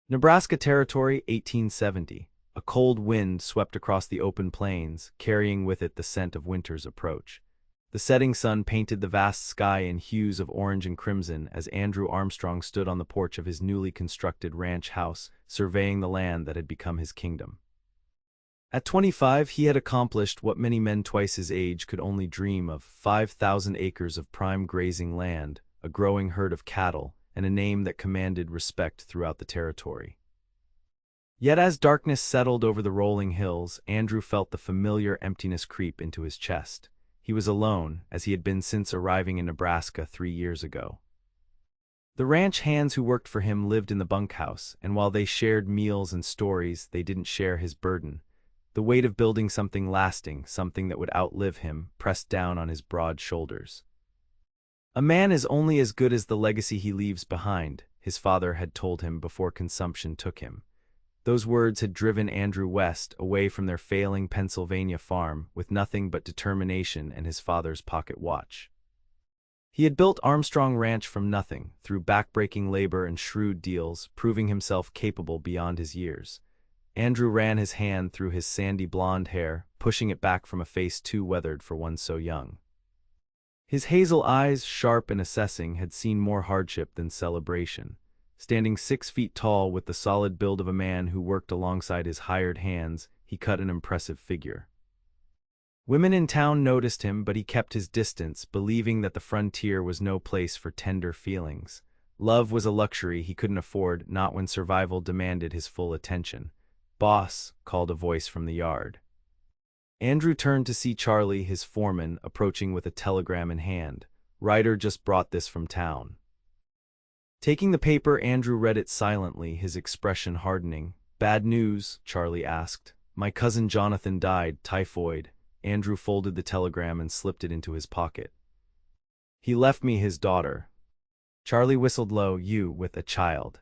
Nebraska Territory, 1870. A cold wind swept across the open plains, carrying with it the scent of winter's approach. The setting sun painted the vast sky in hues of orange and crimson as Andrew Armstrong stood on the porch of his newly constructed ranch house, surveying the land that had become his kingdom. At 25, he had accomplished what many men twice his age could only dream of: 5,000 acres of prime grazing land, a growing herd of cattle, and a name that commanded respect throughout the territory. Yet as darkness settled over the rolling hills, Andrew felt the familiar emptiness creep into his chest. He was alone, as he had been since arriving in Nebraska 3 years ago. The ranch hands who worked for him lived in the bunkhouse, and while they shared meals and stories, they didn't share his burden. The weight of building something lasting, something that would outlive him, pressed down on his broad shoulders. "A man is only as good as the legacy he leaves behind," his father had told him before consumption took him. Those words had driven Andrew west, away from their failing Pennsylvania farm, with nothing but determination and his father's pocket watch. He had built Armstrong Ranch from nothing, through backbreaking labor and shrewd deals, proving himself capable beyond his years. Andrew ran his hand through his sandy blonde hair, pushing it back from a face too weathered for one so young. His hazel eyes, sharp and assessing, had seen more hardship than celebration. Standing 6 feet tall with the solid build of a man who worked alongside his hired hands, he cut an impressive figure. Women in town noticed him, but he kept his distance, believing that the frontier was no place for tender feelings. Love was a luxury he couldn't afford, not when survival demanded his full attention. "Boss," called a voice from the yard. Andrew turned to see Charlie, his foreman, approaching with a telegram in hand. "Ryder just brought this from town." Taking the paper, Andrew read it silently, his expression hardening. "Bad news?" Charlie asked. "My cousin Jonathan died, typhoid." Andrew folded the telegram and slipped it into his pocket. "He left me his daughter." Charlie whistled low. "You, with a child."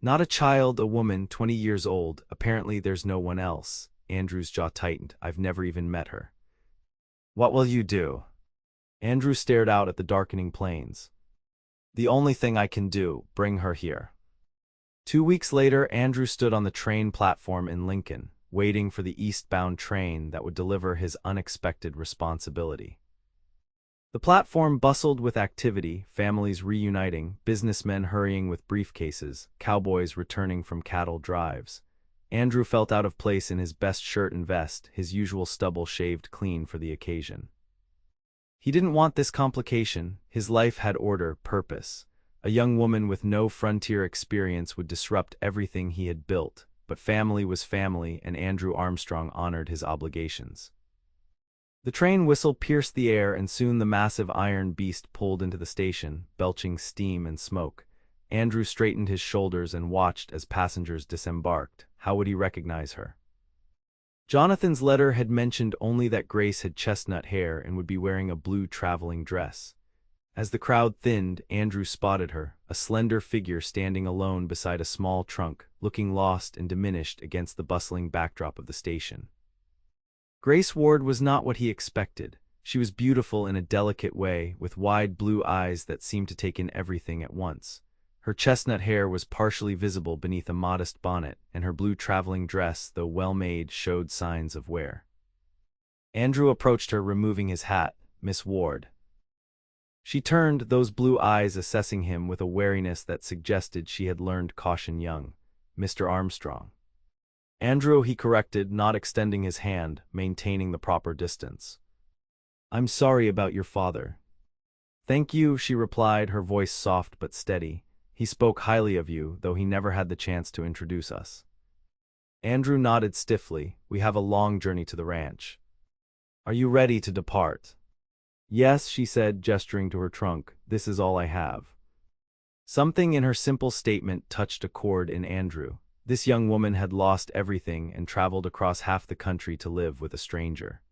"Not a child, a woman, 20 years old. Apparently there's no one else." Andrew's jaw tightened. "I've never even met her." "What will you do?" Andrew stared out at the darkening plains. "The only thing I can do, bring her here." 2 weeks later, Andrew stood on the train platform in Lincoln, waiting for the eastbound train that would deliver his unexpected responsibility. The platform bustled with activity, families reuniting, businessmen hurrying with briefcases, cowboys returning from cattle drives. Andrew felt out of place in his best shirt and vest, his usual stubble shaved clean for the occasion. He didn't want this complication. His life had order, purpose. A young woman with no frontier experience would disrupt everything he had built, but family was family, and Andrew Armstrong honored his obligations. The train whistle pierced the air, and soon the massive iron beast pulled into the station, belching steam and smoke. Andrew straightened his shoulders and watched as passengers disembarked. How would he recognize her? Jonathan's letter had mentioned only that Grace had chestnut hair and would be wearing a blue traveling dress. As the crowd thinned, Andrew spotted her, a slender figure standing alone beside a small trunk, looking lost and diminished against the bustling backdrop of the station. Grace Ward was not what he expected. She was beautiful in a delicate way, with wide blue eyes that seemed to take in everything at once. Her chestnut hair was partially visible beneath a modest bonnet, and her blue traveling dress, though well-made, showed signs of wear. Andrew approached her, removing his hat. "Miss Ward." She turned, those blue eyes assessing him with a wariness that suggested she had learned caution young. "Mr. Armstrong." "Andrew," he corrected, not extending his hand, maintaining the proper distance. "I'm sorry about your father." "Thank you," she replied, her voice soft but steady. "He spoke highly of you, though he never had the chance to introduce us." Andrew nodded stiffly. "We have a long journey to the ranch." "Are you ready to depart?" "Yes," she said, gesturing to her trunk. "This is all I have." Something in her simple statement touched a chord in Andrew. This young woman had lost everything and traveled across half the country to live with a stranger.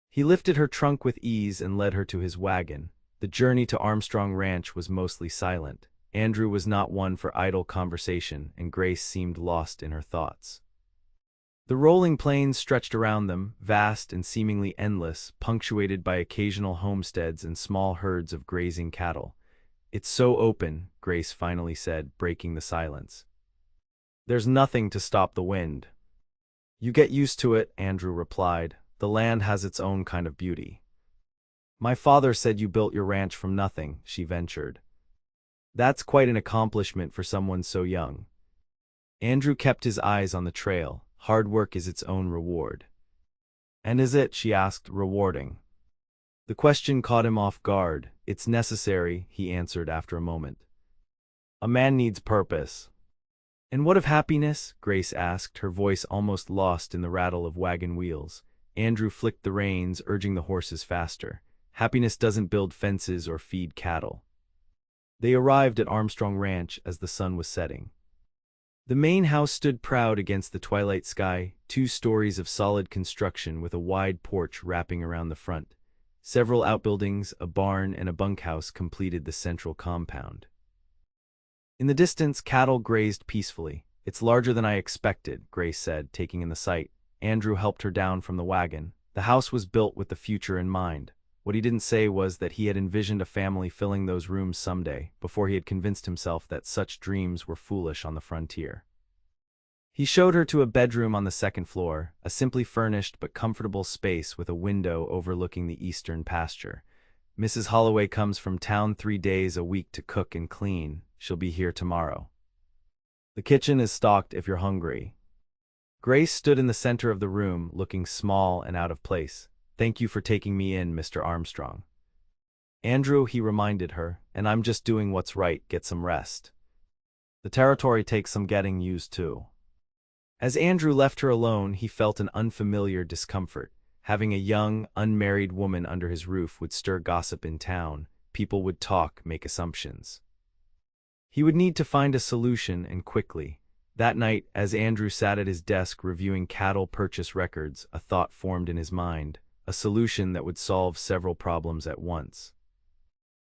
He lifted her trunk with ease and led her to his wagon. The journey to Armstrong Ranch was mostly silent. Andrew was not one for idle conversation, and Grace seemed lost in her thoughts. The rolling plains stretched around them, vast and seemingly endless, punctuated by occasional homesteads and small herds of grazing cattle. "It's so open," Grace finally said, breaking the silence. There's nothing to stop the wind. You get used to it, Andrew replied. The land has its own kind of beauty. My father said you built your ranch from nothing, she ventured. That's quite an accomplishment for someone so young. Andrew kept his eyes on the trail. Hard work is its own reward. And is it, she asked, rewarding? The question caught him off guard. It's necessary, he answered after a moment. A man needs purpose. And what of happiness? Grace asked, her voice almost lost in the rattle of wagon wheels. Andrew flicked the reins, urging the horses faster. Happiness doesn't build fences or feed cattle. They arrived at Armstrong Ranch as the sun was setting. The main house stood proud against the twilight sky, 2 stories of solid construction with a wide porch wrapping around the front. Several outbuildings, a barn, and a bunkhouse completed the central compound. In the distance, cattle grazed peacefully. It's larger than I expected, Grace said, taking in the sight. Andrew helped her down from the wagon. The house was built with the future in mind. What he didn't say was that he had envisioned a family filling those rooms someday, before he had convinced himself that such dreams were foolish on the frontier. He showed her to a bedroom on the 2nd floor, a simply furnished but comfortable space with a window overlooking the eastern pasture. Mrs. Holloway comes from town 3 days a week to cook and clean. She'll be here tomorrow. The kitchen is stocked if you're hungry. Grace stood in the center of the room, looking small and out of place. Thank you for taking me in, Mr. Armstrong. Andrew, he reminded her, and I'm just doing what's right, get some rest. The territory takes some getting used to. As Andrew left her alone, he felt an unfamiliar discomfort. Having a young, unmarried woman under his roof would stir gossip in town. People would talk, make assumptions. He would need to find a solution, and quickly. That night, as Andrew sat at his desk reviewing cattle purchase records, a thought formed in his mind. A solution that would solve several problems at once.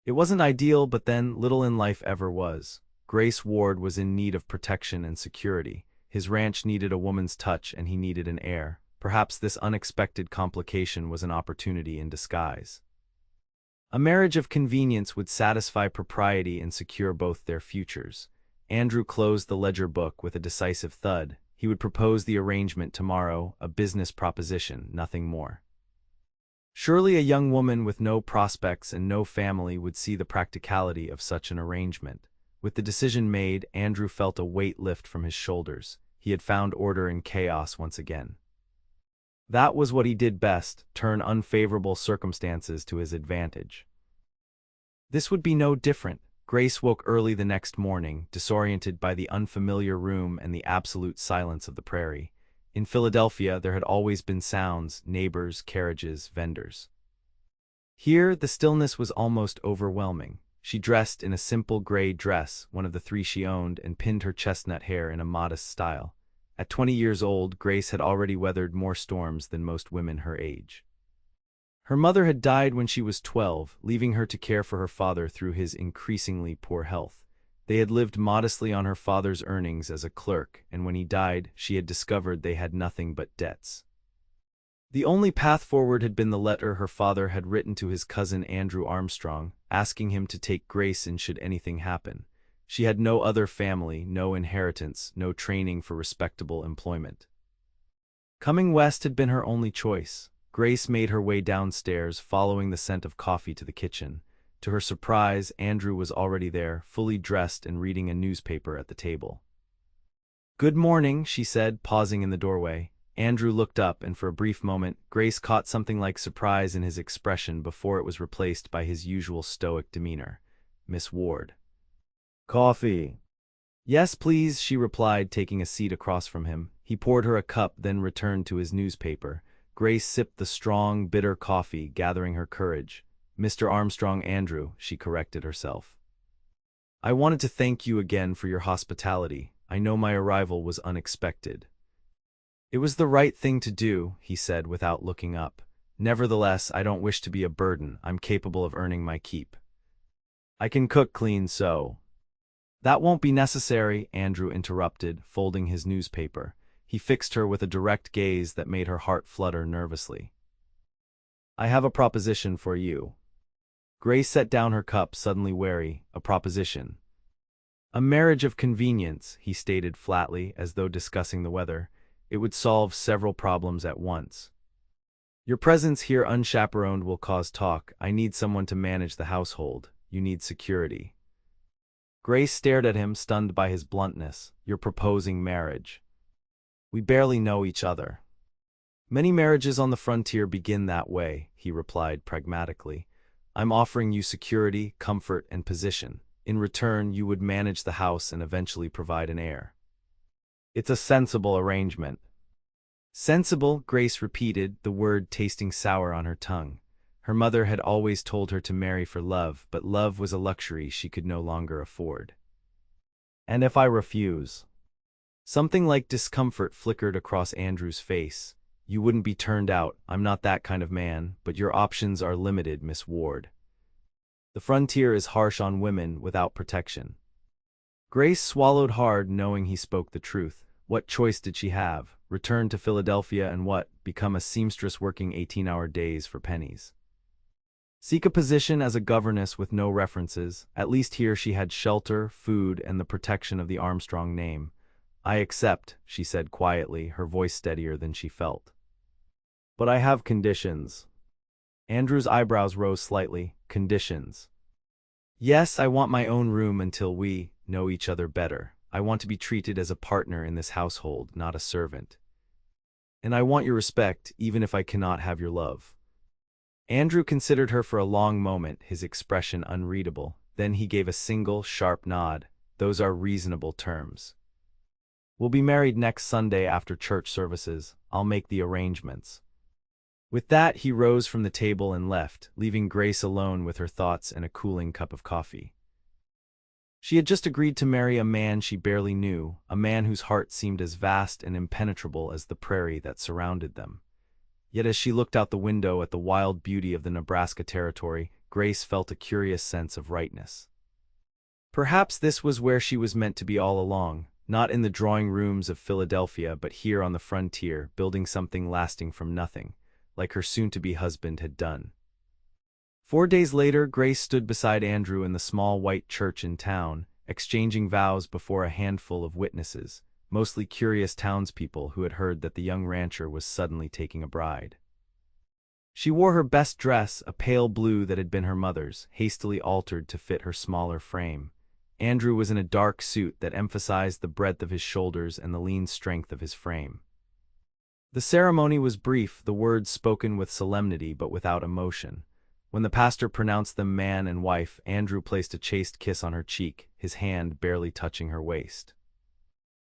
It wasn't ideal, but then little in life ever was. Grace Ward was in need of protection and security. His ranch needed a woman's touch, and he needed an heir. Perhaps this unexpected complication was an opportunity in disguise. A marriage of convenience would satisfy propriety and secure both their futures. Andrew closed the ledger book with a decisive thud. He would propose the arrangement tomorrow, a business proposition, nothing more. Surely a young woman with no prospects and no family would see the practicality of such an arrangement. With the decision made, Andrew felt a weight lift from his shoulders. He had found order in chaos once again. That was what he did best, turn unfavorable circumstances to his advantage. This would be no different. Grace woke early the next morning, disoriented by the unfamiliar room and the absolute silence of the prairie. In Philadelphia, there had always been sounds, neighbors, carriages, vendors. Here, the stillness was almost overwhelming. She dressed in a simple gray dress, one of the 3 she owned, and pinned her chestnut hair in a modest style. At 20 years old, Grace had already weathered more storms than most women her age. Her mother had died when she was 12, leaving her to care for her father through his increasingly poor health. They had lived modestly on her father's earnings as a clerk, and when he died, she had discovered they had nothing but debts. The only path forward had been the letter her father had written to his cousin Andrew Armstrong, asking him to take Grace in should anything happen. She had no other family, no inheritance, no training for respectable employment. Coming west had been her only choice. Grace made her way downstairs, following the scent of coffee to the kitchen. To her surprise, Andrew was already there, fully dressed and reading a newspaper at the table. "Good morning," she said, pausing in the doorway. Andrew looked up, and for a brief moment, Grace caught something like surprise in his expression before it was replaced by his usual stoic demeanor. "Miss Ward." "Coffee." "Yes, please," she replied, taking a seat across from him. He poured her a cup, then returned to his newspaper. Grace sipped the strong, bitter coffee, gathering her courage. "Mr. Armstrong, Andrew," she corrected herself. "I wanted to thank you again for your hospitality. I know my arrival was unexpected." "It was the right thing to do," he said without looking up. "Nevertheless, I don't wish to be a burden. I'm capable of earning my keep. I can cook clean, so—" "That won't be necessary," Andrew interrupted, folding his newspaper. He fixed her with a direct gaze that made her heart flutter nervously. "I have a proposition for you." Grace set down her cup, suddenly wary. "A proposition?" A marriage of convenience, he stated flatly, as though discussing the weather. It would solve several problems at once. Your presence here unchaperoned will cause talk. I need someone to manage the household. You need security. Grace stared at him, stunned by his bluntness. You're proposing marriage. We barely know each other. Many marriages on the frontier begin that way, he replied pragmatically. I'm offering you security, comfort, and position. In return, you would manage the house and eventually provide an heir. It's a sensible arrangement. Sensible, Grace repeated, the word tasting sour on her tongue. Her mother had always told her to marry for love, but love was a luxury she could no longer afford. And if I refuse? Something like discomfort flickered across Andrew's face. You wouldn't be turned out. I'm not that kind of man, but your options are limited, Miss Ward. The frontier is harsh on women without protection. Grace swallowed hard, knowing he spoke the truth. What choice did she have? Return to Philadelphia and what? Become a seamstress working 18-hour days for pennies. Seek a position as a governess with no references. At least here she had shelter, food, and the protection of the Armstrong name. I accept, she said quietly, her voice steadier than she felt. But I have conditions. Andrew's eyebrows rose slightly. Conditions. Yes, I want my own room until we know each other better. I want to be treated as a partner in this household, not a servant. And I want your respect, even if I cannot have your love. Andrew considered her for a long moment, his expression unreadable. Then he gave a single, sharp nod. Those are reasonable terms. We'll be married next Sunday after church services. I'll make the arrangements. With that, he rose from the table and left, leaving Grace alone with her thoughts and a cooling cup of coffee. She had just agreed to marry a man she barely knew, a man whose heart seemed as vast and impenetrable as the prairie that surrounded them. Yet as she looked out the window at the wild beauty of the Nebraska Territory, Grace felt a curious sense of rightness. Perhaps this was where she was meant to be all along, not in the drawing rooms of Philadelphia, but here on the frontier, building something lasting from nothing, like her soon-to-be husband had done. 4 days later, Grace stood beside Andrew in the small white church in town, exchanging vows before a handful of witnesses, mostly curious townspeople who had heard that the young rancher was suddenly taking a bride. She wore her best dress, a pale blue that had been her mother's, hastily altered to fit her smaller frame. Andrew was in a dark suit that emphasized the breadth of his shoulders and the lean strength of his frame. The ceremony was brief, the words spoken with solemnity but without emotion. When the pastor pronounced them man and wife, Andrew placed a chaste kiss on her cheek, his hand barely touching her waist.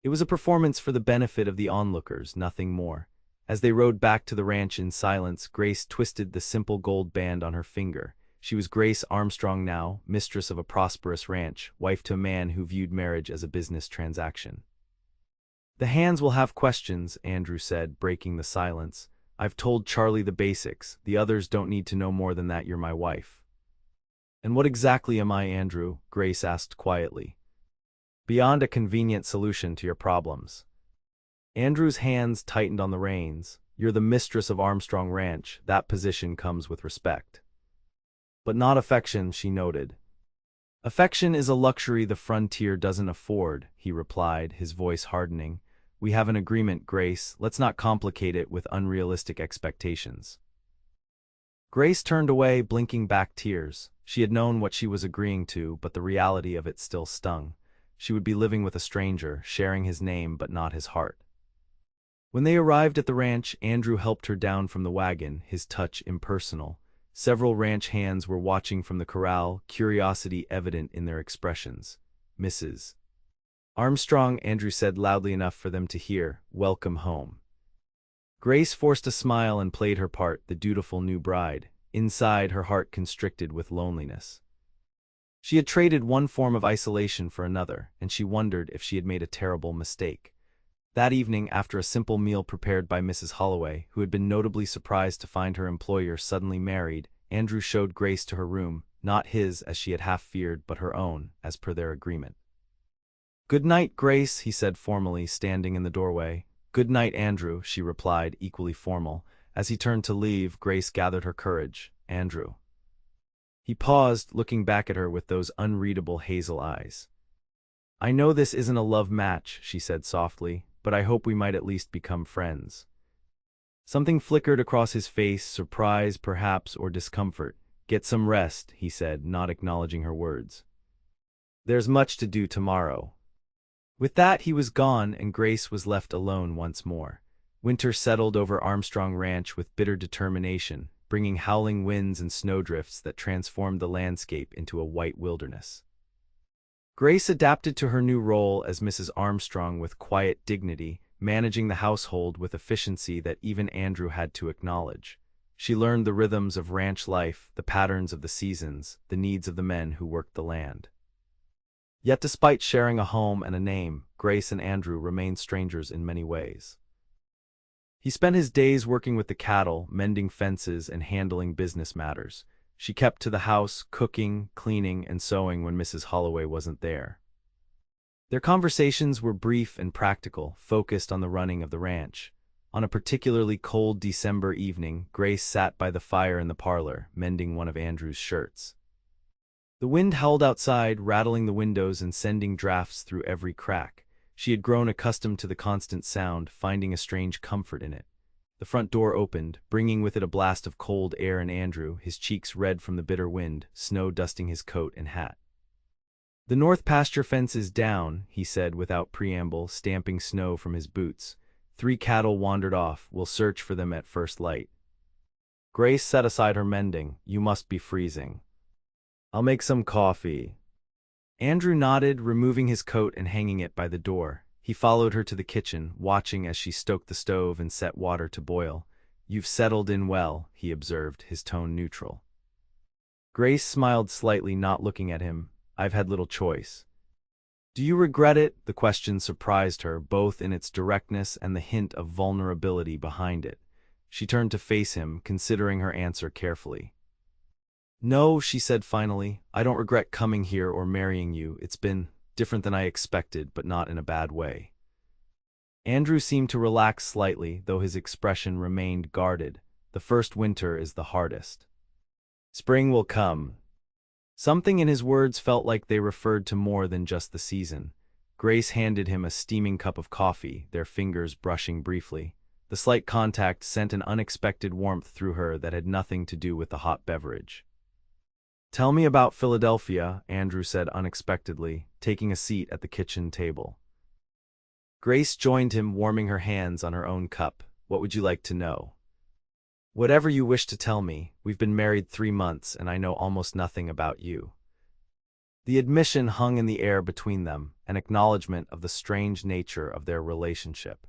It was a performance for the benefit of the onlookers, nothing more. As they rode back to the ranch in silence, Grace twisted the simple gold band on her finger. She was Grace Armstrong now, mistress of a prosperous ranch, wife to a man who viewed marriage as a business transaction. The hands will have questions, Andrew said, breaking the silence. I've told Charlie the basics. The others don't need to know more than that you're my wife. And what exactly am I, Andrew? Grace asked quietly. Beyond a convenient solution to your problems. Andrew's hands tightened on the reins. You're the mistress of Armstrong Ranch. That position comes with respect. But not affection, she noted. Affection is a luxury the frontier doesn't afford, he replied, his voice hardening. We have an agreement, Grace. Let's not complicate it with unrealistic expectations. Grace turned away, blinking back tears. She had known what she was agreeing to, but the reality of it still stung. She would be living with a stranger, sharing his name but not his heart. When they arrived at the ranch, Andrew helped her down from the wagon, his touch impersonal. Several ranch hands were watching from the corral, curiosity evident in their expressions. Mrs. Armstrong, Andrew said loudly enough for them to hear, welcome home. Grace forced a smile and played her part, the dutiful new bride. Inside, her heart constricted with loneliness. She had traded one form of isolation for another, and she wondered if she had made a terrible mistake. That evening, after a simple meal prepared by Mrs. Holloway, who had been notably surprised to find her employer suddenly married, Andrew showed Grace to her room, not his as she had half feared, but her own, as per their agreement. Good night, Grace, he said formally, standing in the doorway. Good night, Andrew, she replied, equally formal. As he turned to leave, Grace gathered her courage. Andrew. He paused, looking back at her with those unreadable hazel eyes. I know this isn't a love match, she said softly, but I hope we might at least become friends. Something flickered across his face, surprise perhaps or discomfort. Get some rest, he said, not acknowledging her words. There's much to do tomorrow. With that he was gone and Grace was left alone once more. Winter settled over Armstrong Ranch with bitter determination, bringing howling winds and snowdrifts that transformed the landscape into a white wilderness. Grace adapted to her new role as Mrs. Armstrong with quiet dignity, managing the household with efficiency that even Andrew had to acknowledge. She learned the rhythms of ranch life, the patterns of the seasons, the needs of the men who worked the land. Yet despite sharing a home and a name, Grace and Andrew remained strangers in many ways. He spent his days working with the cattle, mending fences, and handling business matters. She kept to the house, cooking, cleaning, and sewing when Mrs. Holloway wasn't there. Their conversations were brief and practical, focused on the running of the ranch. On a particularly cold December evening, Grace sat by the fire in the parlor, mending one of Andrew's shirts. The wind howled outside, rattling the windows and sending drafts through every crack. She had grown accustomed to the constant sound, finding a strange comfort in it. The front door opened, bringing with it a blast of cold air, and Andrew, his cheeks red from the bitter wind, snow dusting his coat and hat. The north pasture fence is down, he said without preamble, stamping snow from his boots. 3 cattle wandered off. We'll search for them at first light. Grace set aside her mending. You must be freezing. I'll make some coffee. Andrew nodded, removing his coat and hanging it by the door. He followed her to the kitchen, watching as she stoked the stove and set water to boil. You've settled in well, he observed, his tone neutral. Grace smiled slightly, not looking at him. I've had little choice. Do you regret it? The question surprised her, both in its directness and the hint of vulnerability behind it. She turned to face him, considering her answer carefully. No, she said finally, I don't regret coming here or marrying you. It's been different than I expected, but not in a bad way. Andrew seemed to relax slightly, though his expression remained guarded. The first winter is the hardest. Spring will come. Something in his words felt like they referred to more than just the season. Grace handed him a steaming cup of coffee, their fingers brushing briefly. The slight contact sent an unexpected warmth through her that had nothing to do with the hot beverage. Tell me about Philadelphia, Andrew said unexpectedly, taking a seat at the kitchen table. Grace joined him, warming her hands on her own cup. What would you like to know? Whatever you wish to tell me. We've been married 3 months, and I know almost nothing about you. The admission hung in the air between them, an acknowledgement of the strange nature of their relationship.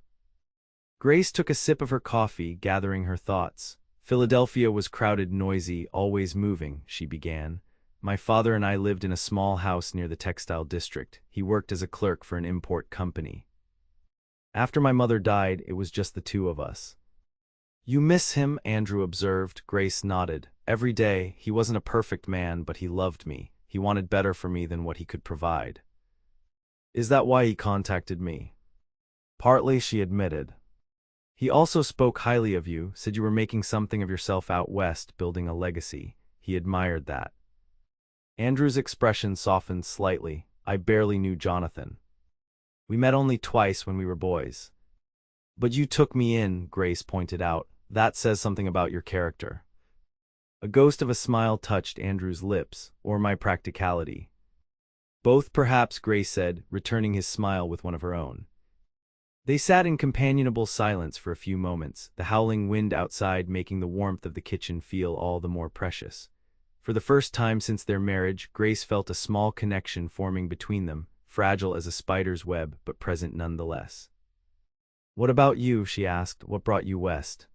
Grace took a sip of her coffee, gathering her thoughts. Philadelphia was crowded, noisy, always moving, she began. My father and I lived in a small house near the textile district. He worked as a clerk for an import company. After my mother died, it was just the 2 of us. You miss him, Andrew observed. Grace nodded. Every day. He wasn't a perfect man, but he loved me. He wanted better for me than what he could provide. Is that why he contacted me? Partly, she admitted. He also spoke highly of you, said you were making something of yourself out west, building a legacy. He admired that. Andrew's expression softened slightly. I barely knew Jonathan. We met only twice when we were boys. But you took me in, Grace pointed out. That says something about your character. A ghost of a smile touched Andrew's lips, or my practicality. Both perhaps, Grace said, returning his smile with one of her own. They sat in companionable silence for a few moments, the howling wind outside making the warmth of the kitchen feel all the more precious. For the first time since their marriage, Grace felt a small connection forming between them, fragile as a spider's web, but present nonetheless. What about you? She asked. What brought you west?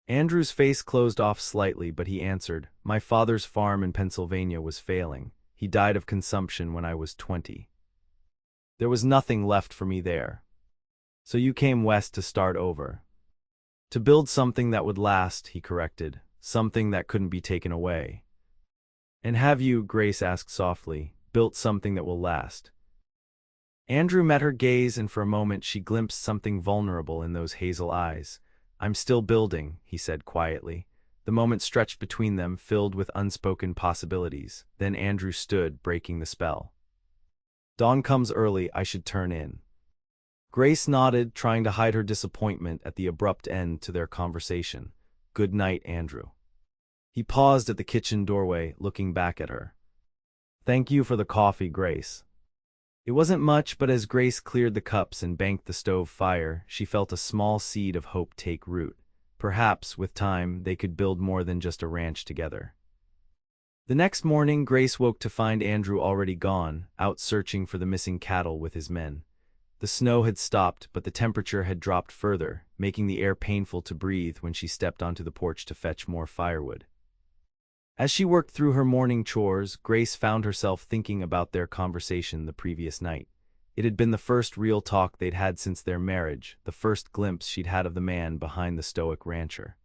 Andrew's face closed off slightly, but he answered, my father's farm in Pennsylvania was failing. He died of consumption when I was 20. There was nothing left for me there. So you came west to start over. To build something that would last, he corrected, something that couldn't be taken away. And have you, Grace asked softly, built something that will last? Andrew met her gaze, and for a moment she glimpsed something vulnerable in those hazel eyes. I'm still building, he said quietly. The moment stretched between them, filled with unspoken possibilities. Then Andrew stood, breaking the spell. Dawn comes early, I should turn in. Grace nodded, trying to hide her disappointment at the abrupt end to their conversation. Good night, Andrew. He paused at the kitchen doorway, looking back at her. Thank you for the coffee, Grace. It wasn't much, but as Grace cleared the cups and banked the stove fire, she felt a small seed of hope take root. Perhaps, with time, they could build more than just a ranch together. The next morning, Grace woke to find Andrew already gone, out searching for the missing cattle with his men. The snow had stopped, but the temperature had dropped further, making the air painful to breathe when she stepped onto the porch to fetch more firewood. As she worked through her morning chores, Grace found herself thinking about their conversation the previous night. It had been the first real talk they'd had since their marriage, the first glimpse she'd had of the man behind the stoic rancher.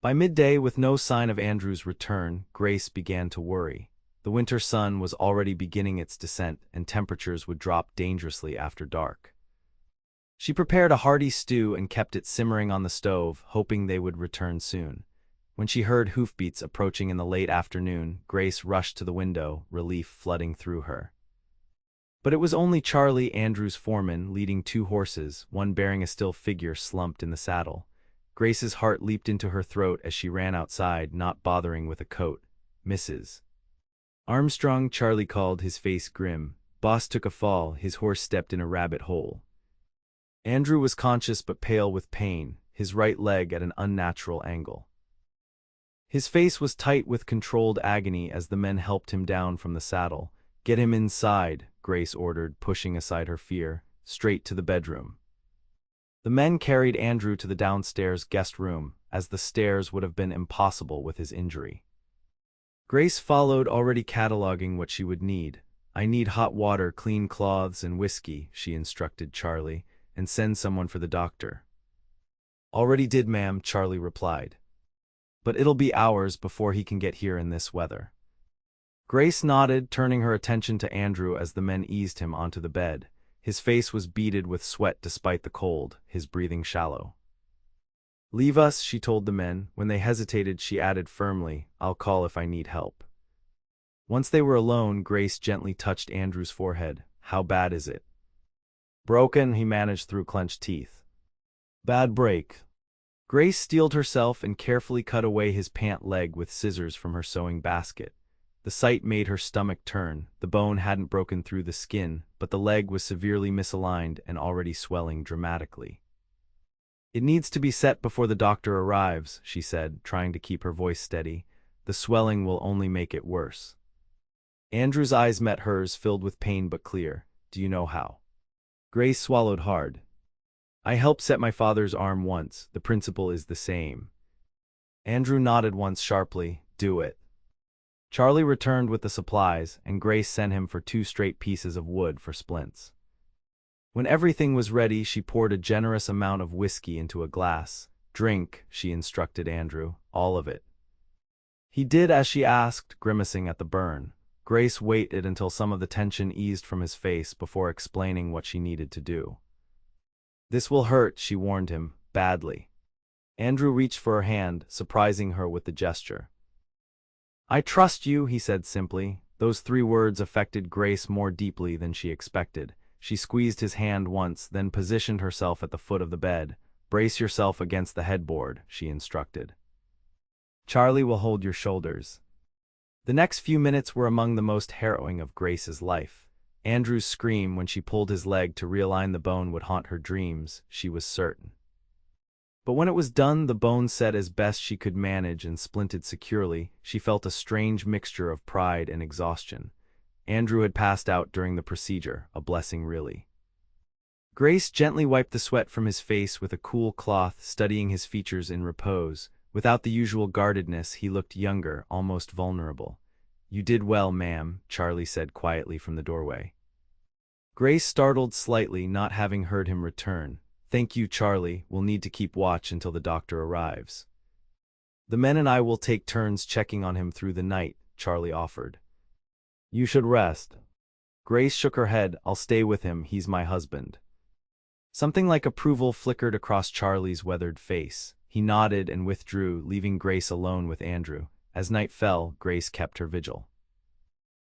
By midday, with no sign of Andrew's return, Grace began to worry. The winter sun was already beginning its descent, and temperatures would drop dangerously after dark. She prepared a hearty stew and kept it simmering on the stove, hoping they would return soon. When she heard hoofbeats approaching in the late afternoon, Grace rushed to the window, relief flooding through her. But it was only Charlie, Andrew's foreman, leading 2 horses, one bearing a still figure slumped in the saddle. Grace's heart leaped into her throat as she ran outside, not bothering with a coat. Mrs. Armstrong, Charlie called, his face grim. Boss took a fall, his horse stepped in a rabbit hole. Andrew was conscious but pale with pain, his right leg at an unnatural angle. His face was tight with controlled agony as the men helped him down from the saddle. Get him inside, Grace ordered, pushing aside her fear, straight to the bedroom. The men carried Andrew to the downstairs guest room, as the stairs would have been impossible with his injury. Grace followed, already cataloging what she would need. I need hot water, clean cloths, and whiskey, she instructed Charlie, and send someone for the doctor. Already did, ma'am, Charlie replied. But it'll be hours before he can get here in this weather. Grace nodded, turning her attention to Andrew as the men eased him onto the bed. His face was beaded with sweat despite the cold, his breathing shallow. Leave us, she told the men. When they hesitated, she added firmly, I'll call if I need help. Once they were alone, Grace gently touched Andrew's forehead. How bad is it? Broken, he managed through clenched teeth. Bad break. Grace steeled herself and carefully cut away his pant leg with scissors from her sewing basket. The sight made her stomach turn. The bone hadn't broken through the skin, but the leg was severely misaligned and already swelling dramatically. It needs to be set before the doctor arrives, she said, trying to keep her voice steady. The swelling will only make it worse. Andrew's eyes met hers, filled with pain but clear. Do you know how? Grace swallowed hard. I helped set my father's arm once. The principle is the same. Andrew nodded once sharply. Do it. Charlie returned with the supplies, and Grace sent him for 2 straight pieces of wood for splints. When everything was ready, she poured a generous amount of whiskey into a glass. Drink, she instructed Andrew, all of it. He did as she asked, grimacing at the burn. Grace waited until some of the tension eased from his face before explaining what she needed to do. This will hurt, she warned him, badly. Andrew reached for her hand, surprising her with the gesture. I trust you, he said simply. Those 3 words affected Grace more deeply than she expected. She squeezed his hand once, then positioned herself at the foot of the bed. Brace yourself against the headboard, she instructed. Charlie will hold your shoulders. The next few minutes were among the most harrowing of Grace's life. Andrew's scream when she pulled his leg to realign the bone would haunt her dreams, she was certain. But when it was done, the bone set as best she could manage and splinted securely. She felt a strange mixture of pride and exhaustion. Andrew had passed out during the procedure, a blessing really. Grace gently wiped the sweat from his face with a cool cloth, studying his features in repose. Without the usual guardedness, he looked younger, almost vulnerable. You did well, ma'am, Charlie said quietly from the doorway. Grace startled slightly, not having heard him return. Thank you, Charlie. We'll need to keep watch until the doctor arrives. The men and I will take turns checking on him through the night, Charlie offered. You should rest. Grace shook her head. I'll stay with him. He's my husband. Something like approval flickered across Charlie's weathered face. He nodded and withdrew, leaving Grace alone with Andrew. As night fell, Grace kept her vigil.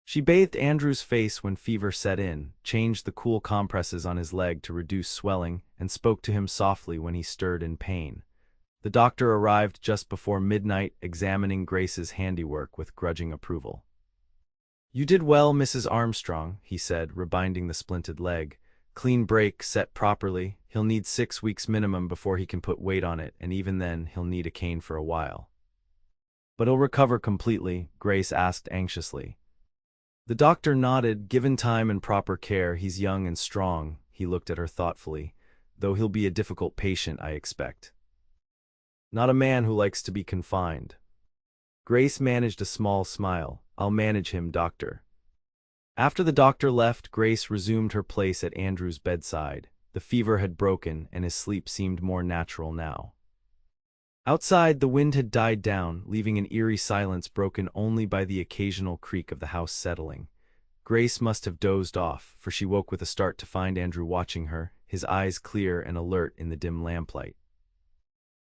She bathed Andrew's face when fever set in, changed the cool compresses on his leg to reduce swelling, and spoke to him softly when he stirred in pain. The doctor arrived just before midnight, examining Grace's handiwork with grudging approval. "You did well, Mrs. Armstrong," he said, rebinding the splinted leg. "Clean break, set properly. He'll need 6 weeks minimum before he can put weight on it, and even then, he'll need a cane for a while." "But he'll recover completely?" Grace asked anxiously. The doctor nodded. "Given time and proper care, he's young and strong." He looked at her thoughtfully. "Though he'll be a difficult patient, I expect. Not a man who likes to be confined." Grace managed a small smile. "I'll manage him, doctor." After the doctor left, Grace resumed her place at Andrew's bedside. The fever had broken, and his sleep seemed more natural now. Outside, the wind had died down, leaving an eerie silence broken only by the occasional creak of the house settling. Grace must have dozed off, for she woke with a start to find Andrew watching her, his eyes clear and alert in the dim lamplight.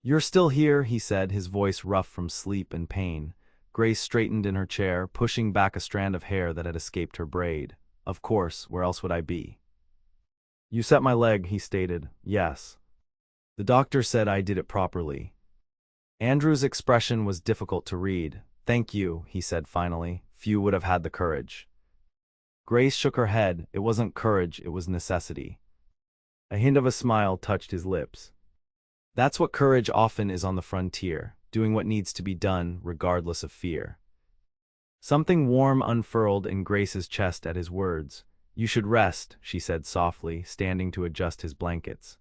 "You're still here," he said, his voice rough from sleep and pain. Grace straightened in her chair, pushing back a strand of hair that had escaped her braid. "Of course, where else would I be?" "You set my leg," he stated. "Yes. The doctor said I did it properly." Andrew's expression was difficult to read. "Thank you," he said finally. "Few would have had the courage." Grace shook her head. It wasn't courage, it was necessity. A hint of a smile touched his lips. "That's what courage often is on the frontier, doing what needs to be done, regardless of fear." Something warm unfurled in Grace's chest at his words. "You should rest," she said softly, standing to adjust his blankets.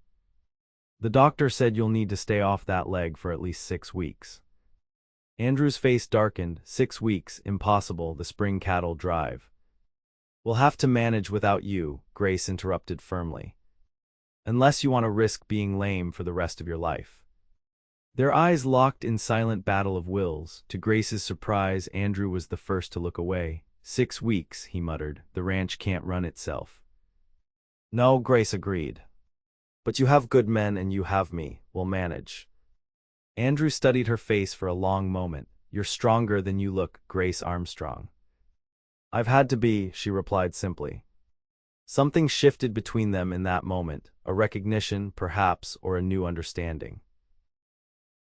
"The doctor said you'll need to stay off that leg for at least 6 weeks. Andrew's face darkened. 6 weeks, impossible, the spring cattle drive. "We'll have to manage without you," Grace interrupted firmly. "Unless you want to risk being lame for the rest of your life." Their eyes locked in silent battle of wills. To Grace's surprise, Andrew was the first to look away. 6 weeks, he muttered. "The ranch can't run itself." "No," Grace agreed. "But you have good men and you have me. We'll manage." Andrew studied her face for a long moment. "You're stronger than you look, Grace Armstrong." "I've had to be," she replied simply. Something shifted between them in that moment, a recognition, perhaps, or a new understanding.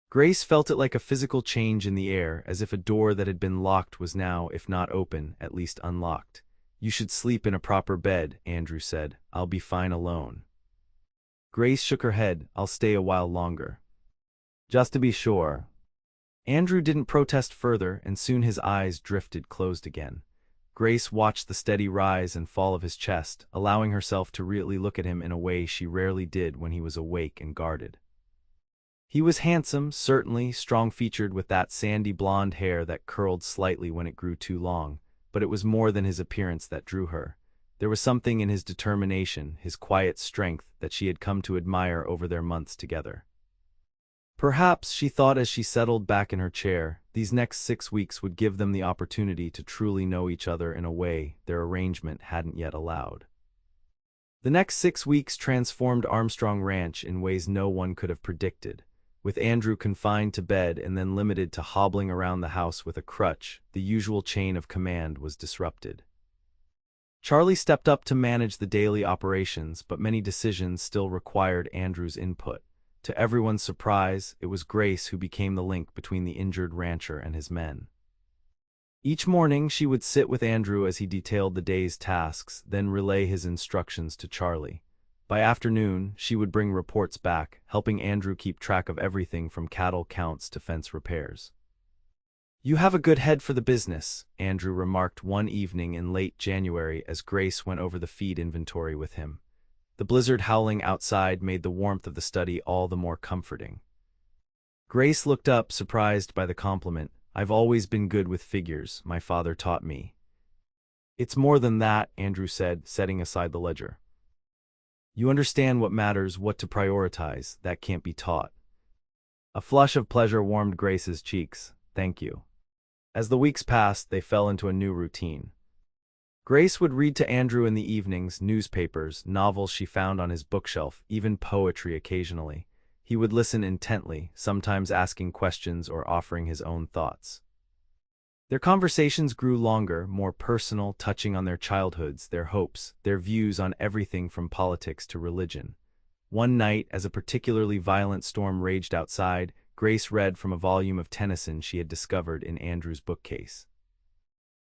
Grace felt it like a physical change in the air, as if a door that had been locked was now, if not open, at least unlocked. "You should sleep in a proper bed," Andrew said. "I'll be fine alone." Grace shook her head. "I'll stay a while longer. Just to be sure." Andrew didn't protest further, and soon his eyes drifted closed again. Grace watched the steady rise and fall of his chest, allowing herself to really look at him in a way she rarely did when he was awake and guarded. He was handsome, certainly, strong-featured with that sandy blonde hair that curled slightly when it grew too long, but it was more than his appearance that drew her. There was something in his determination, his quiet strength, that she had come to admire over their months together. Perhaps, she thought as she settled back in her chair, these next 6 weeks would give them the opportunity to truly know each other in a way their arrangement hadn't yet allowed. The next 6 weeks transformed Armstrong Ranch in ways no one could have predicted. With Andrew confined to bed and then limited to hobbling around the house with a crutch, the usual chain of command was disrupted. Charlie stepped up to manage the daily operations, but many decisions still required Andrew's input. To everyone's surprise, it was Grace who became the link between the injured rancher and his men. Each morning, she would sit with Andrew as he detailed the day's tasks, then relay his instructions to Charlie. By afternoon, she would bring reports back, helping Andrew keep track of everything from cattle counts to fence repairs. "You have a good head for the business," Andrew remarked one evening in late January as Grace went over the feed inventory with him. The blizzard howling outside made the warmth of the study all the more comforting. Grace looked up, surprised by the compliment. "I've always been good with figures, my father taught me." "It's more than that," Andrew said, setting aside the ledger. "You understand what matters, what to prioritize. That can't be taught." A flush of pleasure warmed Grace's cheeks. "Thank you." As the weeks passed, they fell into a new routine. Grace would read to Andrew in the evenings, newspapers, novels she found on his bookshelf, even poetry occasionally. He would listen intently, sometimes asking questions or offering his own thoughts. Their conversations grew longer, more personal, touching on their childhoods, their hopes, their views on everything from politics to religion. One night, as a particularly violent storm raged outside, Grace read from a volume of Tennyson she had discovered in Andrew's bookcase.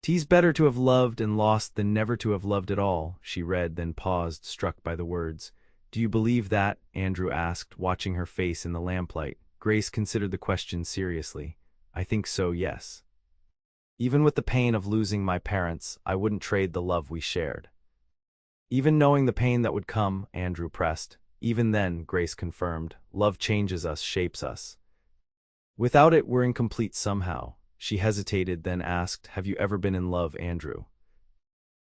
"'Tis better to have loved and lost than never to have loved at all," she read, then paused, struck by the words. "Do you believe that?" Andrew asked, watching her face in the lamplight. Grace considered the question seriously. "I think so, yes. Even with the pain of losing my parents, I wouldn't trade the love we shared." "Even knowing the pain that would come," Andrew pressed. "Even then," Grace confirmed, "love changes us, shapes us. Without it, we're incomplete somehow." She hesitated, then asked, "Have you ever been in love, Andrew?"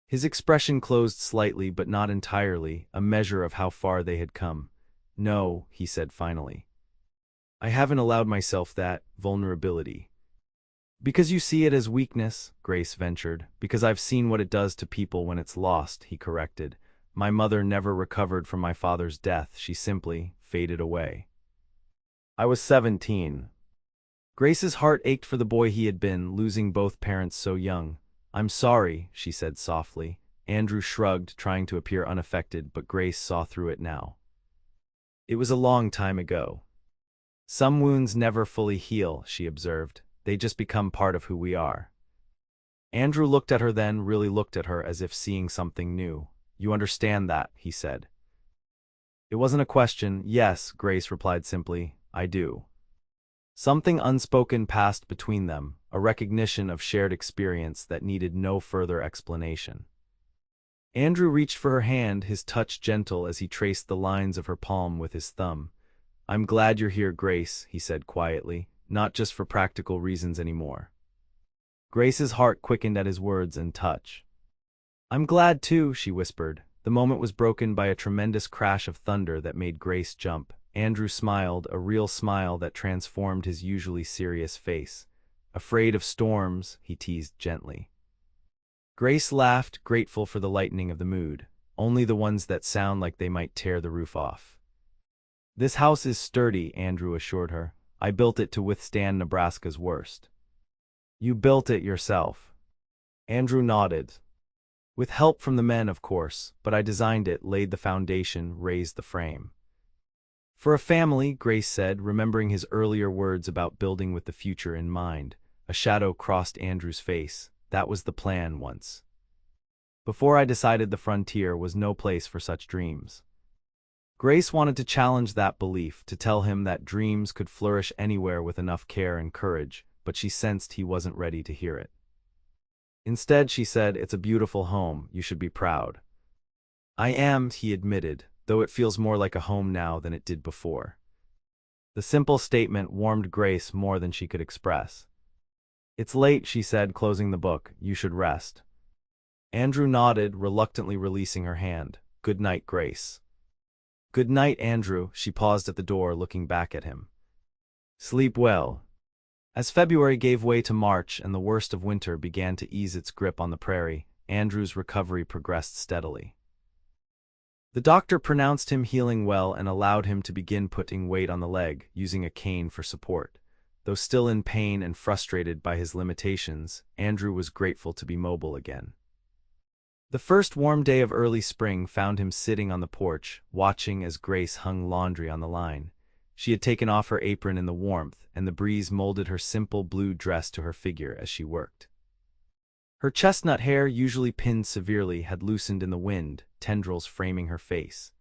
His expression closed slightly, but not entirely, a measure of how far they had come. "No," he said finally. "I haven't allowed myself that vulnerability." "Because you see it as weakness," Grace ventured. "Because I've seen what it does to people when it's lost," he corrected. "My mother never recovered from my father's death. She simply faded away. I was 17. Grace's heart ached for the boy he had been, losing both parents so young. "I'm sorry," she said softly. Andrew shrugged, trying to appear unaffected, but Grace saw through it now. "It was a long time ago. Some wounds never fully heal," she observed. "They just become part of who we are." Andrew looked at her, then really looked at her, as if seeing something new. "You understand that," he said. It wasn't a question. "Yes," Grace replied simply. "I do." Something unspoken passed between them, a recognition of shared experience that needed no further explanation. Andrew reached for her hand, his touch gentle as he traced the lines of her palm with his thumb. "I'm glad you're here, Grace," he said quietly, "not just for practical reasons anymore." Grace's heart quickened at his words and touch. "I'm glad too," she whispered. The moment was broken by a tremendous crash of thunder that made Grace jump. Andrew smiled, a real smile that transformed his usually serious face. "Afraid of storms?" he teased gently. Grace laughed, grateful for the lightening of the mood. "Only the ones that sound like they might tear the roof off." "This house is sturdy," Andrew assured her. "I built it to withstand Nebraska's worst." "You built it yourself?" Andrew nodded. "With help from the men, of course, but I designed it, laid the foundation, raised the frame." "For a family," Grace said, remembering his earlier words about building with the future in mind. A shadow crossed Andrew's face. "That was the plan once. Before I decided the frontier was no place for such dreams." Grace wanted to challenge that belief, to tell him that dreams could flourish anywhere with enough care and courage, but she sensed he wasn't ready to hear it. Instead, she said, "It's a beautiful home. You should be proud." "I am," he admitted, "though it feels more like a home now than it did before." The simple statement warmed Grace more than she could express. "It's late," she said, closing the book. "You should rest." Andrew nodded, reluctantly releasing her hand. "Good night, Grace." "Good night, Andrew." She paused at the door, looking back at him. "Sleep well." As February gave way to March and the worst of winter began to ease its grip on the prairie, Andrew's recovery progressed steadily. The doctor pronounced him healing well and allowed him to begin putting weight on the leg, using a cane for support. Though still in pain and frustrated by his limitations, Andrew was grateful to be mobile again. The first warm day of early spring found him sitting on the porch, watching as Grace hung laundry on the line. She had taken off her apron in the warmth, and the breeze molded her simple blue dress to her figure as she worked. Her chestnut hair, usually pinned severely, had loosened in the wind, tendrils framing her face.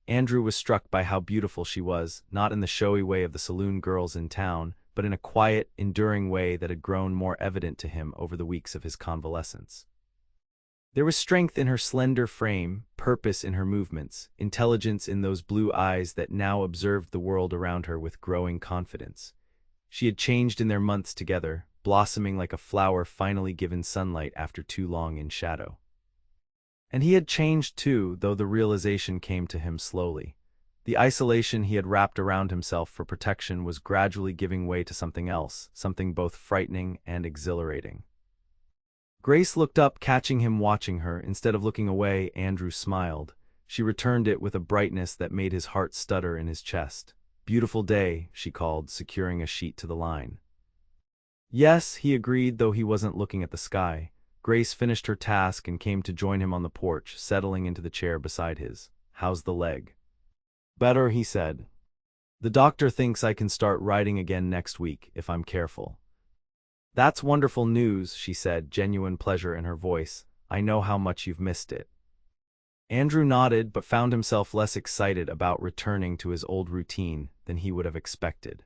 Andrew was struck by how beautiful she was, not in the showy way of the saloon girls in town, but in a quiet, enduring way that had grown more evident to him over the weeks of his convalescence. There was strength in her slender frame, purpose in her movements, intelligence in those blue eyes that now observed the world around her with growing confidence. She had changed in their months together, blossoming like a flower finally given sunlight after too long in shadow. And he had changed too, though the realization came to him slowly. The isolation he had wrapped around himself for protection was gradually giving way to something else, something both frightening and exhilarating. Grace looked up, catching him watching her. Instead of looking away, Andrew smiled. She returned it with a brightness that made his heart stutter in his chest. "Beautiful day," she called, securing a sheet to the line. Yes, he agreed, though he wasn't looking at the sky. Grace finished her task and came to join him on the porch, settling into the chair beside his. How's the leg? Better, he said. The doctor thinks I can start riding again next week, if I'm careful. That's wonderful news, she said, genuine pleasure in her voice. I know how much you've missed it. Andrew nodded, but found himself less excited about returning to his old routine than he would have expected.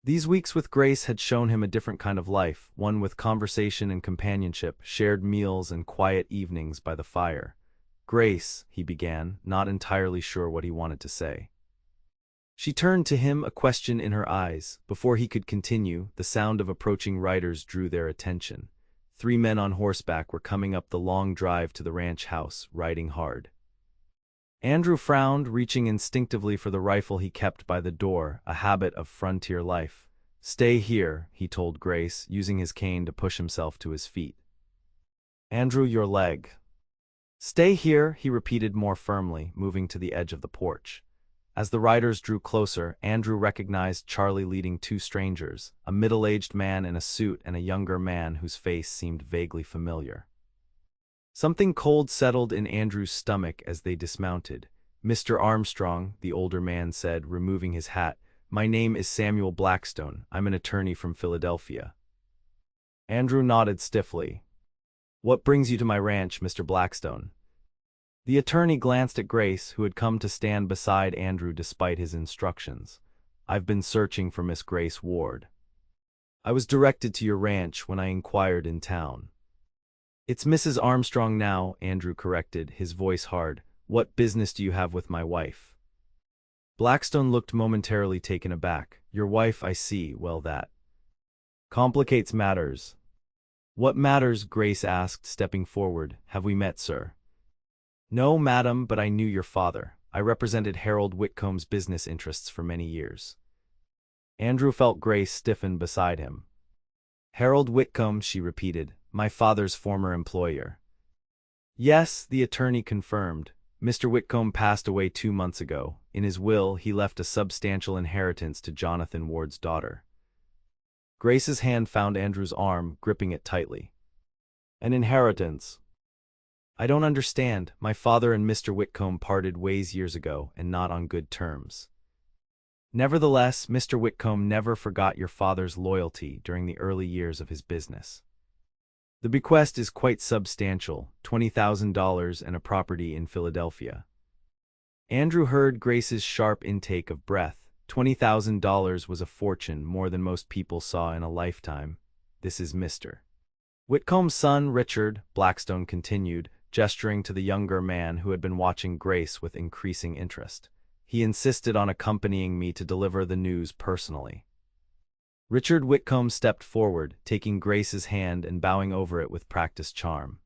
These weeks with Grace had shown him a different kind of life, one with conversation and companionship, shared meals and quiet evenings by the fire. Grace, he began, not entirely sure what he wanted to say. She turned to him, a question in her eyes. Before he could continue, the sound of approaching riders drew their attention. 3 men on horseback were coming up the long drive to the ranch house, riding hard. Andrew frowned, reaching instinctively for the rifle he kept by the door, a habit of frontier life. Stay here, he told Grace, using his cane to push himself to his feet. Andrew, your leg. Stay here, he repeated more firmly, moving to the edge of the porch. As the riders drew closer, Andrew recognized Charlie leading 2 strangers, a middle-aged man in a suit and a younger man whose face seemed vaguely familiar. Something cold settled in Andrew's stomach as they dismounted. Mr. Armstrong, the older man said, removing his hat, my name is Samuel Blackstone. I'm an attorney from Philadelphia. Andrew nodded stiffly. What brings you to my ranch, Mr. Blackstone? The attorney glanced at Grace, who had come to stand beside Andrew despite his instructions. I've been searching for Miss Grace Ward. I was directed to your ranch when I inquired in town. It's Mrs. Armstrong now, Andrew corrected, his voice hard. What business do you have with my wife? Blackstone looked momentarily taken aback. Your wife, I see, well that complicates matters. What matters? Grace asked, stepping forward. Have we met, sir? No, madam, but I knew your father. I represented Harold Whitcomb's business interests for many years. Andrew felt Grace stiffen beside him. Harold Whitcomb, she repeated, my father's former employer. Yes, the attorney confirmed. Mr. Whitcomb passed away 2 months ago. In his will, he left a substantial inheritance to Jonathan Ward's daughter. Grace's hand found Andrew's arm, gripping it tightly. An inheritance? I don't understand. My father and Mr. Whitcomb parted ways years ago, and not on good terms. Nevertheless, Mr. Whitcomb never forgot your father's loyalty during the early years of his business. The bequest is quite substantial, $20,000 and a property in Philadelphia. Andrew heard Grace's sharp intake of breath. $20,000 was a fortune, more than most people saw in a lifetime. This is Mr. Whitcomb's son, Richard, Blackstone continued, gesturing to the younger man who had been watching Grace with increasing interest. He insisted on accompanying me to deliver the news personally. Richard Whitcomb stepped forward, taking Grace's hand and bowing over it with practiced charm.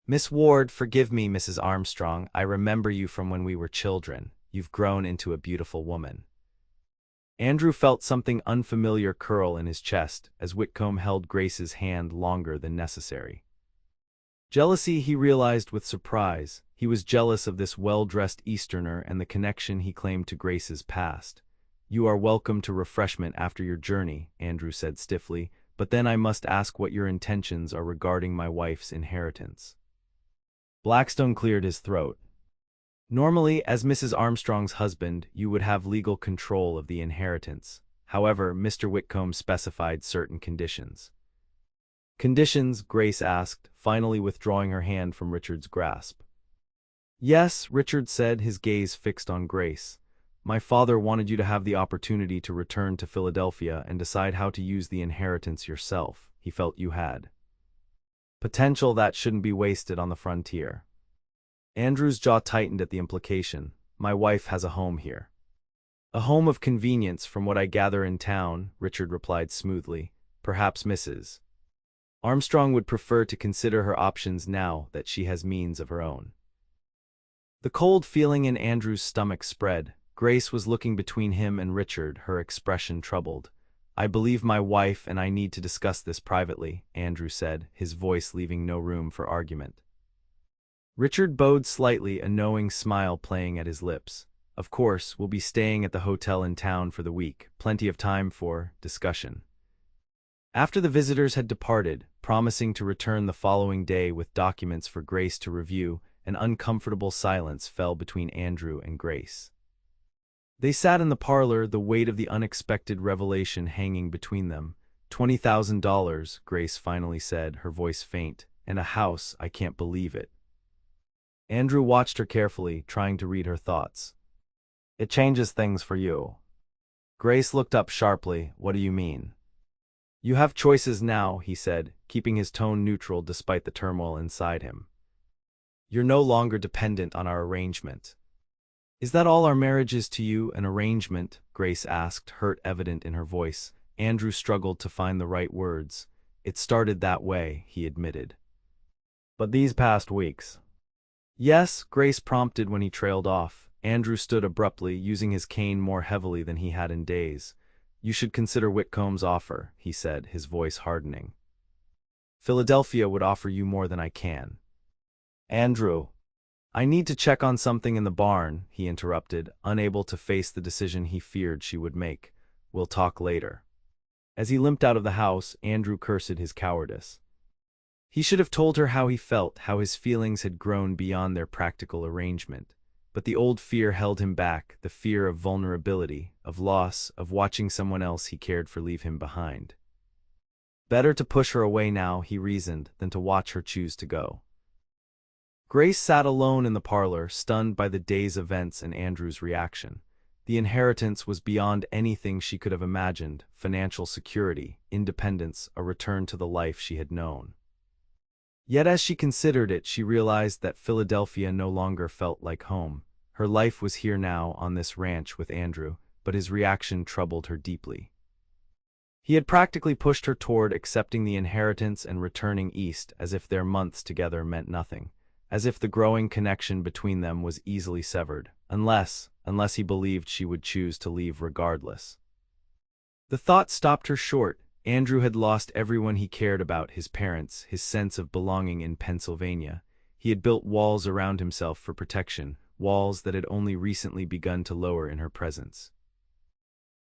Miss Ward, forgive me, Mrs. Armstrong. I remember you from when we were children. You've grown into a beautiful woman. Andrew felt something unfamiliar curl in his chest as Whitcomb held Grace's hand longer than necessary. Jealousy, he realized with surprise. He was jealous of this well-dressed Easterner and the connection he claimed to Grace's past. You are welcome to refreshment after your journey, Andrew said stiffly, but then I must ask what your intentions are regarding my wife's inheritance. Blackstone cleared his throat. Normally, as Mrs. Armstrong's husband, you would have legal control of the inheritance. However, Mr. Whitcomb specified certain conditions. Conditions? Grace asked, finally withdrawing her hand from Richard's grasp. Yes, Richard said, his gaze fixed on Grace. My father wanted you to have the opportunity to return to Philadelphia and decide how to use the inheritance yourself. He felt you had potential that shouldn't be wasted on the frontier. Andrew's jaw tightened at the implication. My wife has a home here. A home of convenience, from what I gather in town, Richard replied smoothly. Perhaps Mrs. Armstrong would prefer to consider her options now that she has means of her own. The cold feeling in Andrew's stomach spread. Grace was looking between him and Richard, her expression troubled. I believe my wife and I need to discuss this privately, Andrew said, his voice leaving no room for argument. Richard bowed slightly, a knowing smile playing at his lips. Of course, we'll be staying at the hotel in town for the week. Plenty of time for discussion. After the visitors had departed, promising to return the following day with documents for Grace to review, an uncomfortable silence fell between Andrew and Grace. They sat in the parlor, the weight of the unexpected revelation hanging between them. $20,000, Grace finally said, her voice faint, and a house, I can't believe it. Andrew watched her carefully, trying to read her thoughts. It changes things for you. Grace looked up sharply. What do you mean? You have choices now, he said, keeping his tone neutral despite the turmoil inside him. You're no longer dependent on our arrangement. Is that all our marriage is to you, an arrangement? Grace asked, hurt evident in her voice. Andrew struggled to find the right words. It started that way, he admitted. But these past weeks. Yes, Grace prompted when he trailed off. Andrew stood abruptly, using his cane more heavily than he had in days. You should consider Whitcomb's offer, he said, his voice hardening. Philadelphia would offer you more than I can. Andrew. I need to check on something in the barn, he interrupted, unable to face the decision he feared she would make. We'll talk later. As he limped out of the house, Andrew cursed his cowardice. He should have told her how he felt, how his feelings had grown beyond their practical arrangement. But the old fear held him back, the fear of vulnerability, of loss, of watching someone else he cared for leave him behind. Better to push her away now, he reasoned, than to watch her choose to go. Grace sat alone in the parlor, stunned by the day's events and Andrew's reaction. The inheritance was beyond anything she could have imagined: financial security, independence, a return to the life she had known. Yet as she considered it, she realized that Philadelphia no longer felt like home. Her life was here now, on this ranch with Andrew, but his reaction troubled her deeply. He had practically pushed her toward accepting the inheritance and returning east, as if their months together meant nothing, as if the growing connection between them was easily severed, unless he believed she would choose to leave regardless. The thought stopped her short. Andrew had lost everyone he cared about, his parents, his sense of belonging in Pennsylvania. He had built walls around himself for protection, walls that had only recently begun to lower in her presence.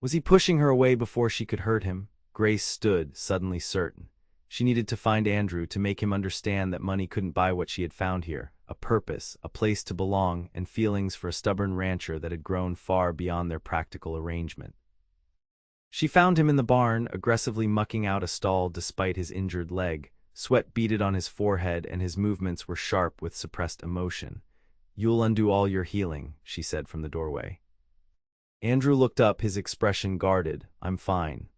Was he pushing her away before she could hurt him? Grace stood, suddenly certain. She needed to find Andrew, to make him understand that money couldn't buy what she had found here: a purpose, a place to belong, and feelings for a stubborn rancher that had grown far beyond their practical arrangement. She found him in the barn, aggressively mucking out a stall despite his injured leg. Sweat beaded on his forehead and his movements were sharp with suppressed emotion. You'll undo all your healing, she said from the doorway. Andrew looked up, his expression guarded. I'm fine.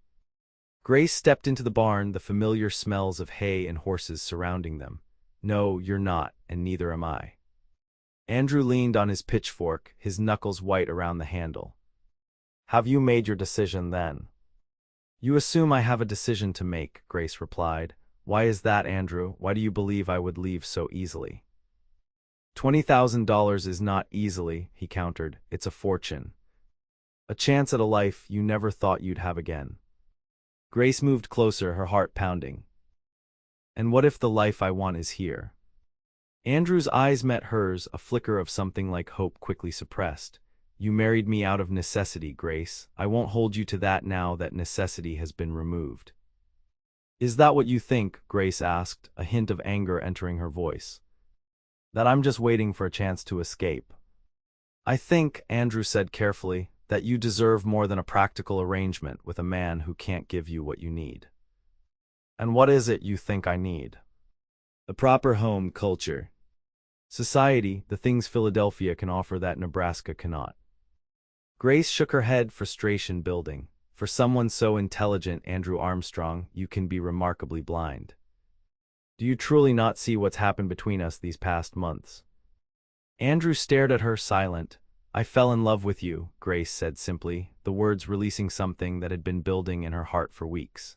Grace stepped into the barn, the familiar smells of hay and horses surrounding them. No, you're not, and neither am I. Andrew leaned on his pitchfork, his knuckles white around the handle. Have you made your decision then? You assume I have a decision to make, Grace replied. Why is that, Andrew? Why do you believe I would leave so easily? $20,000 is not easily, he countered. It's a fortune. A chance at a life you never thought you'd have again. Grace moved closer, her heart pounding. And what if the life I want is here? Andrew's eyes met hers, a flicker of something like hope quickly suppressed. You married me out of necessity, Grace. I won't hold you to that now that necessity has been removed. Is that what you think? Grace asked, a hint of anger entering her voice. That I'm just waiting for a chance to escape? I think, Andrew said carefully, that you deserve more than a practical arrangement with a man who can't give you what you need. And what is it you think I need? A proper home, culture, society, the things Philadelphia can offer that Nebraska cannot. Grace shook her head, frustration building. For someone so intelligent, Andrew Armstrong, you can be remarkably blind. Do you truly not see what's happened between us these past months? Andrew stared at her, silent. I fell in love with you, Grace said simply, the words releasing something that had been building in her heart for weeks.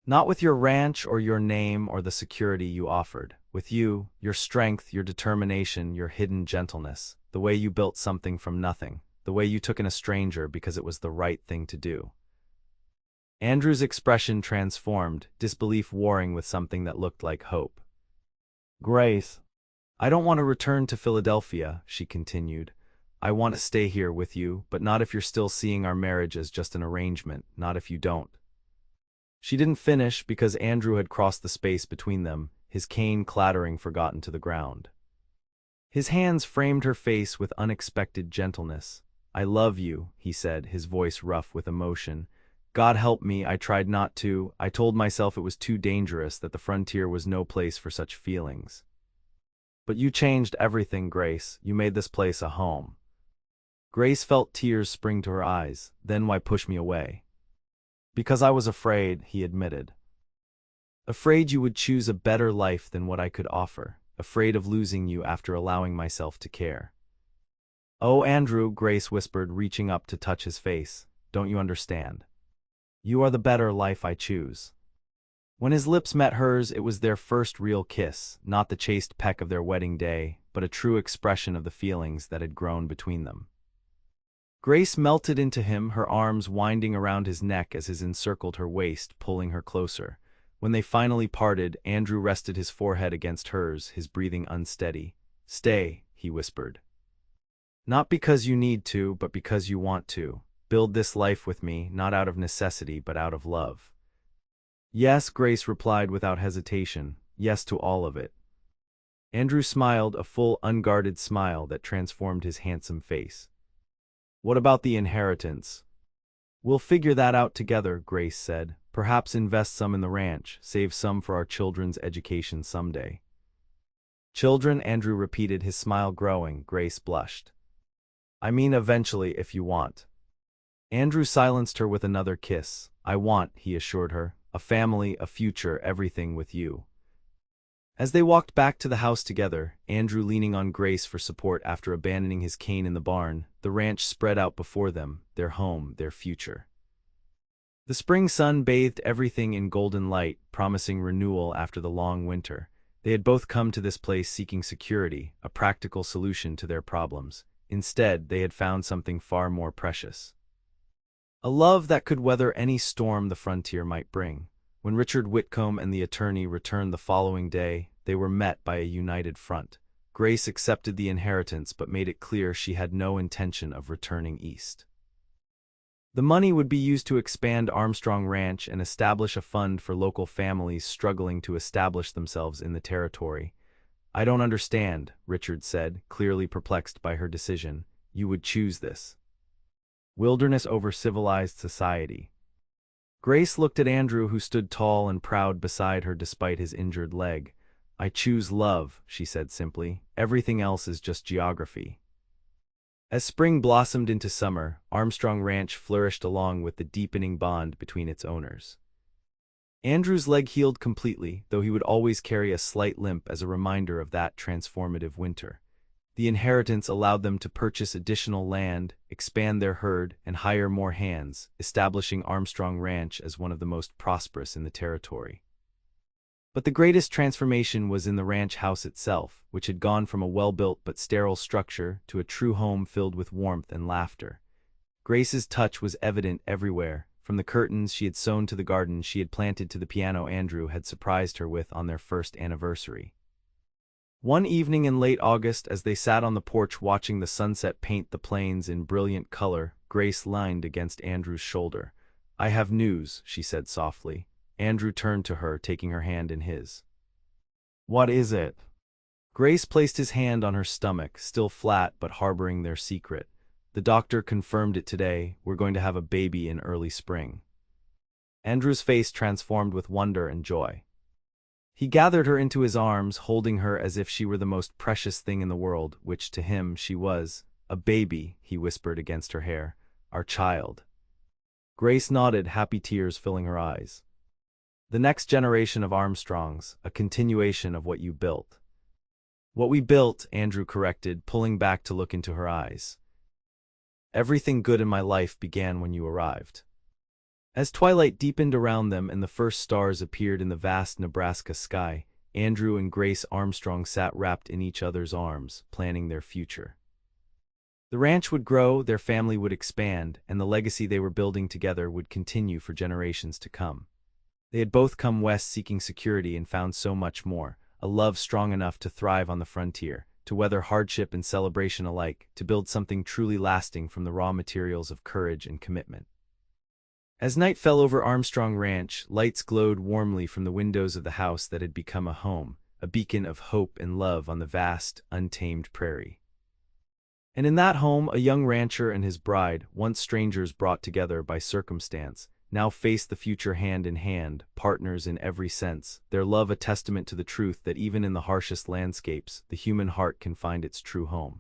Not with your ranch or your name or the security you offered. With you, your strength, your determination, your hidden gentleness, the way you built something from nothing, the way you took in a stranger because it was the right thing to do. Andrew's expression transformed, disbelief warring with something that looked like hope. Grace, I don't want to return to Philadelphia, she continued. I want to stay here with you, but not if you're still seeing our marriage as just an arrangement, not if you don't. She didn't finish because Andrew had crossed the space between them, his cane clattering forgotten to the ground. His hands framed her face with unexpected gentleness. "I love you," he said, his voice rough with emotion. "God help me, I tried not to. I told myself it was too dangerous, that the frontier was no place for such feelings. But you changed everything, Grace. You made this place a home." Grace felt tears spring to her eyes. "Then why push me away?" "Because I was afraid," he admitted. "Afraid you would choose a better life than what I could offer. Afraid of losing you after allowing myself to care." "Oh, Andrew," Grace whispered, reaching up to touch his face. "Don't you understand? You are the better life I choose." When his lips met hers, it was their first real kiss, not the chaste peck of their wedding day, but a true expression of the feelings that had grown between them. Grace melted into him, her arms winding around his neck as his encircled her waist, pulling her closer. When they finally parted, Andrew rested his forehead against hers, his breathing unsteady. "Stay," he whispered. "Not because you need to, but because you want to. Build this life with me, not out of necessity, but out of love." "Yes," Grace replied without hesitation. "Yes to all of it." Andrew smiled, a full, unguarded smile that transformed his handsome face. "What about the inheritance?" "We'll figure that out together," Grace said. "Perhaps invest some in the ranch, save some for our children's education someday." "Children?" Andrew repeated, his smile growing. Grace blushed. "I mean eventually, if you want." Andrew silenced her with another kiss. "I want," he assured her, "a family, a future, everything with you." As they walked back to the house together, Andrew leaning on Grace for support after abandoning his cane in the barn, the ranch spread out before them, their home, their future. The spring sun bathed everything in golden light, promising renewal after the long winter. They had both come to this place seeking security, a practical solution to their problems. Instead, they had found something far more precious. A love that could weather any storm the frontier might bring. When Richard Whitcomb and the attorney returned the following day, they were met by a united front. Grace accepted the inheritance but made it clear she had no intention of returning east. The money would be used to expand Armstrong Ranch and establish a fund for local families struggling to establish themselves in the territory. "I don't understand," Richard said, clearly perplexed by her decision. "You would choose this. Wilderness over civilized society." Grace looked at Andrew, who stood tall and proud beside her despite his injured leg. "I choose love," she said simply. "Everything else is just geography." As spring blossomed into summer, Armstrong Ranch flourished along with the deepening bond between its owners. Andrew's leg healed completely, though he would always carry a slight limp as a reminder of that transformative winter. The inheritance allowed them to purchase additional land, expand their herd, and hire more hands, establishing Armstrong Ranch as one of the most prosperous in the territory. But the greatest transformation was in the ranch house itself, which had gone from a well-built but sterile structure to a true home filled with warmth and laughter. Grace's touch was evident everywhere, from the curtains she had sewn to the garden she had planted to the piano Andrew had surprised her with on their first anniversary. One evening in late August, as they sat on the porch watching the sunset paint the plains in brilliant color, Grace leaned against Andrew's shoulder. "I have news," she said softly. Andrew turned to her, taking her hand in his. "What is it?" Grace placed his hand on her stomach, still flat but harboring their secret. "The doctor confirmed it today. We're going to have a baby in early spring." Andrew's face transformed with wonder and joy. He gathered her into his arms, holding her as if she were the most precious thing in the world, which to him she was. "A baby," he whispered against her hair. "Our child." Grace nodded, happy tears filling her eyes. "The next generation of Armstrongs, a continuation of what you built." "What we built," Andrew corrected, pulling back to look into her eyes. "Everything good in my life began when you arrived." As twilight deepened around them and the first stars appeared in the vast Nebraska sky, Andrew and Grace Armstrong sat wrapped in each other's arms, planning their future. The ranch would grow, their family would expand, and the legacy they were building together would continue for generations to come. They had both come west seeking security and found so much more, a love strong enough to thrive on the frontier, to weather hardship and celebration alike, to build something truly lasting from the raw materials of courage and commitment. As night fell over Armstrong Ranch, lights glowed warmly from the windows of the house that had become a home, a beacon of hope and love on the vast, untamed prairie. And in that home, a young rancher and his bride, once strangers brought together by circumstance, now faced the future hand in hand, partners in every sense, their love a testament to the truth that even in the harshest landscapes, the human heart can find its true home.